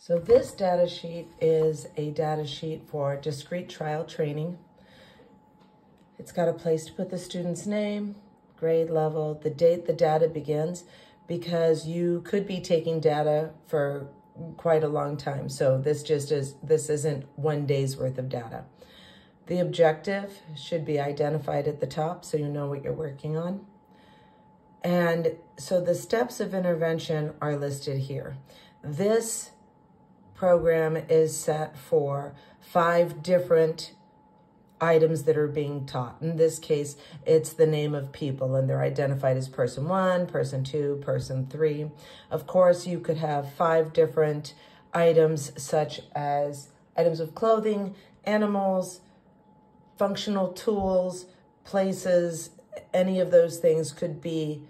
So this data sheet is a data sheet for discrete trial training. It's got a place to put the student's name, grade level, the date the data begins, because you could be taking data for quite a long time. So this isn't 1 day's worth of data. The objective should be identified at the top so you know what you're working on. And so the steps of intervention are listed here. This program is set for 5 different items that are being taught. In this case, it's the name of people, and they're identified as person 1, person 2, person 3. Of course, you could have 5 different items, such as items of clothing, animals, functional tools, places. Any of those things could be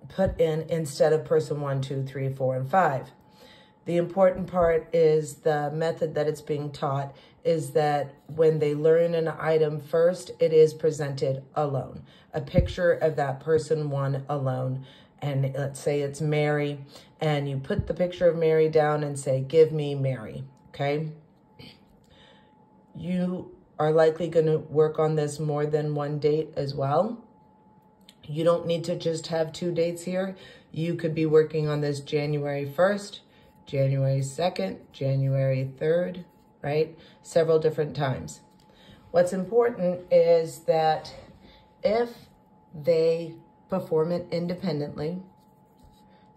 put in instead of person 1, 2, 3, 4, and 5. The important part is the method that it's being taught is that when they learn an item first, it is presented alone. A picture of that person 1 alone. And let's say it's Mary, and you put the picture of Mary down and say, "Give me Mary," okay? You are likely going to work on this more than 1 date as well. You don't need to just have 2 dates here. You could be working on this January 1st, January 2nd, January 3rd, right? Several different times. What's important is that if they perform it independently,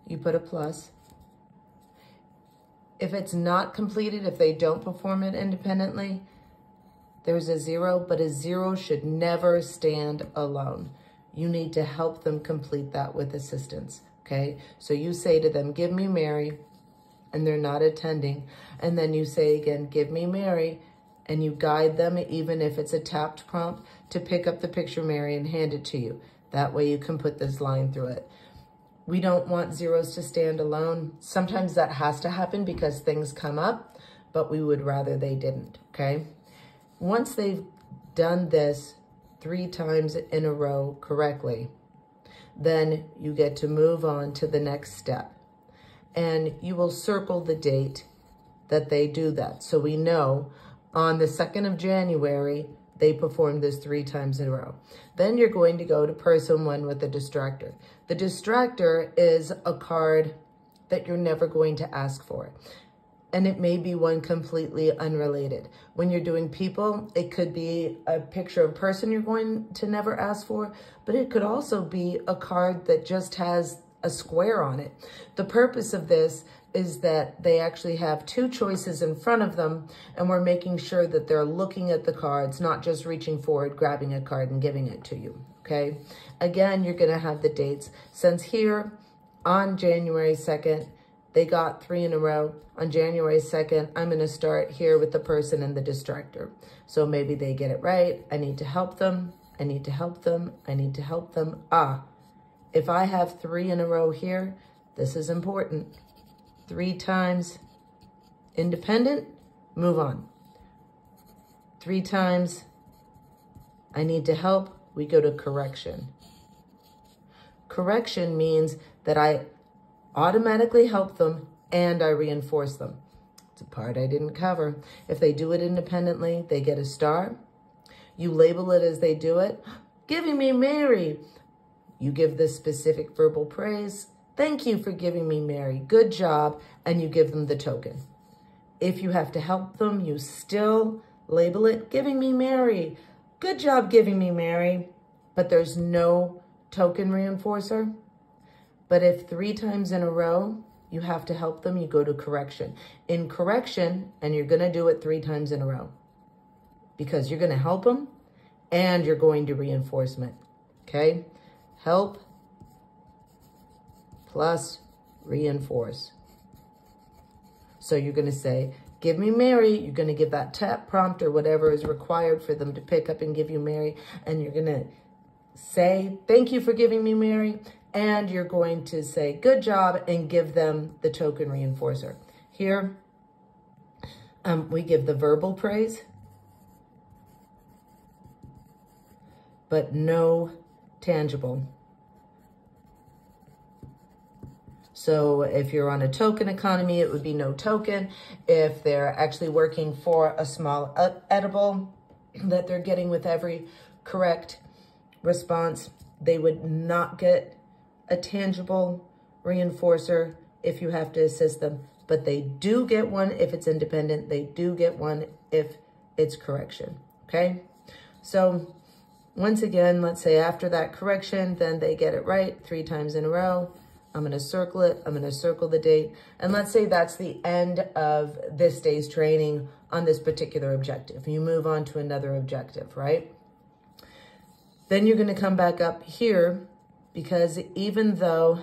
you put a plus. If it's not completed, if they don't perform it independently, there's a 0, but a 0 should never stand alone. You need to help them complete that with assistance, okay? So you say to them, "Give me Mary," and they're not attending. And then you say again, "Give me Mary," and you guide them, even if it's a tapped prompt, to pick up the picture Mary and hand it to you. That way you can put this line through it. We don't want 0s to stand alone. Sometimes that has to happen because things come up, but we would rather they didn't, okay? Once they've done this 3 times in a row correctly, then you get to move on to the next step. And you will circle the date that they do that. So we know on the 2nd of January, they performed this 3 times in a row. Then you're going to go to person 1 with the distractor. The distractor is a card that you're never going to ask for. And it may be one completely unrelated. When you're doing people, it could be a picture of a person you're going to never ask for, but it could also be a card that just has a square on it. The purpose of this is that they actually have 2 choices in front of them, and we're making sure that they're looking at the cards, not just reaching forward, grabbing a card and giving it to you, okay? Again, you're gonna have the dates. Since here on January 2nd, they got 3 in a row. On January 2nd, I'm gonna start here with the person and the distractor. So maybe they get it right. I need to help them. I need to help them. I need to help them. If I have 3 in a row here, this is important. 3 times independent, move on. 3 times I need to help, we go to correction. Correction means that I automatically help them and I reinforce them. It's a part I didn't cover. If they do it independently, they get a star. You label it as they do it. "Giving me Mary." You give this specific verbal praise. "Thank you for giving me Mary. Good job." And you give them the token. If you have to help them, you still label it, "Giving me Mary. Good job giving me Mary." But there's no token reinforcer. But if 3 times in a row, you have to help them, you go to correction. In correction, and you're gonna do it 3 times in a row because you're gonna help them and you're going to reinforcement, okay? Help plus reinforce. So you're gonna say, "Give me Mary." You're gonna give that tap prompt or whatever is required for them to pick up and give you Mary. And you're gonna say, "Thank you for giving me Mary." And you're going to say, "Good job," and give them the token reinforcer. Here, we give the verbal praise, but no tangible. So if you're on a token economy, it would be no token. If they're actually working for a small edible that they're getting with every correct response, they would not get a tangible reinforcer if you have to assist them. But they do get one if it's independent. They do get one if it's correction, okay? So once again, let's say after that correction, then they get it right 3 times in a row. I'm going to circle it. I'm going to circle the date. And let's say that's the end of this day's training on this particular objective. You move on to another objective, right? Then you're going to come back up here, because even though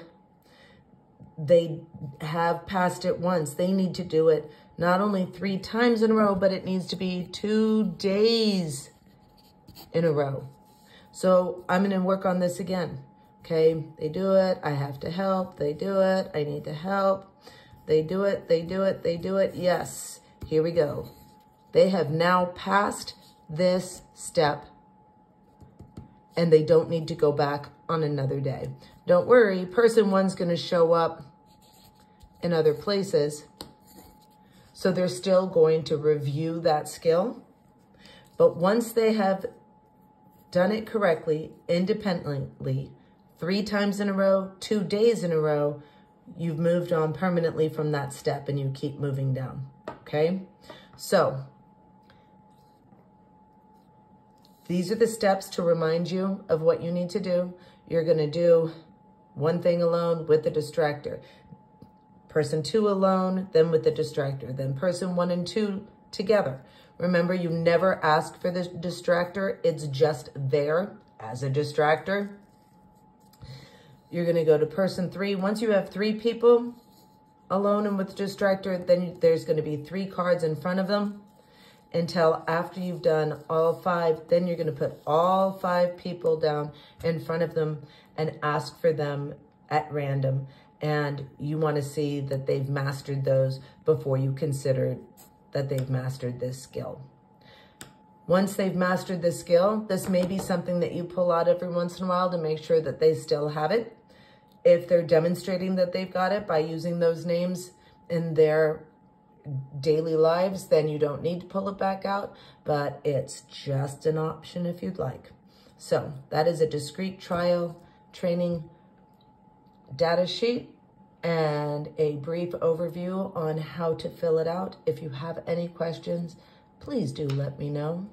they have passed it once, they need to do it not only 3 times in a row, but it needs to be 2 days in a row. So I'm going to work on this again. Okay, they do it, I have to help, they do it, I need to help, they do it, they do it, they do it, yes, here we go. They have now passed this step, and they don't need to go back on another day. Don't worry, person 1's gonna show up in other places, so they're still going to review that skill, but once they have done it correctly, independently, 3 times in a row, 2 days in a row, you've moved on permanently from that step and you keep moving down, okay? So these are the steps to remind you of what you need to do. You're gonna do one thing alone with the distractor, person 2 alone, then with the distractor, then person 1 and 2 together. Remember, you never ask for the distractor. It's just there as a distractor. You're going to go to person 3. Once you have 3 people alone and with distractor, then there's going to be 3 cards in front of them until after you've done all 5. Then you're going to put all 5 people down in front of them and ask for them at random. And you want to see that they've mastered those before you consider that they've mastered this skill. Once they've mastered this skill, this may be something that you pull out every once in a while to make sure that they still have it. If they're demonstrating that they've got it by using those names in their daily lives, then you don't need to pull it back out, but it's just an option if you'd like. So that is a discrete trial training data sheet and a brief overview on how to fill it out. If you have any questions, please do let me know.